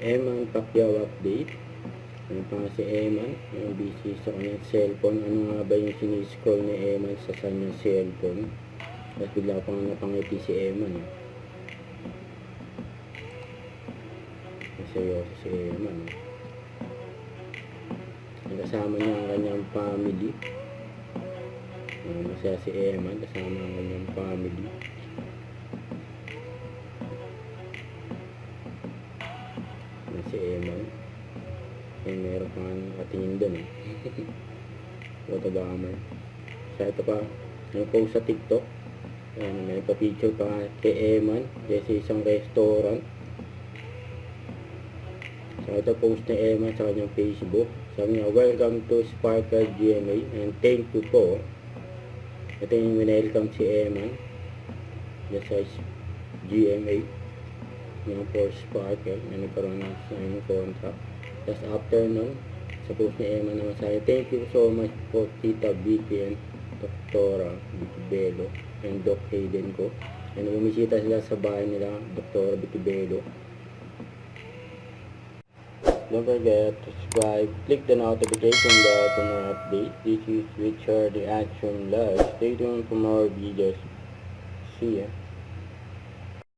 Eman Pacquiao update. Ano pa nga si Eman? Yung busy sa kanyang cellphone. Ano nga ba yung siniscroll ni Eman sa kanyang cellphone? Tapos bigla pa nga napangiti si Eman. Seryoso si Eman. Kasama niya ang kanyang family. Masaya si Eman kasama ang kanyang family. Si Eman. Meron pa nga nakatingin doon photogrammer. So ito pa, may post sa TikTok. May pa-picture pa kay Eman sa isang restaurant. So ito post ni Eman sa kanyang Facebook. Sabi niya, welcome to Sparkle GMA and thank you po. Ito yung welcome si Eman sa GMA yung for Sparkle na nagkaroon ng sign contract. Tapos after nun, sa post ni Eman naman sa'yo, thank you so much po Tita Vicky and Doktora Vicky Bello and Doc Hayden ko. And bumisita sila sa bahay nila, Doktora Vicky Bello. Don't forget to subscribe, click the notification bell for more updates. This is Richard the Action Live. Stay tuned for more videos. See ya.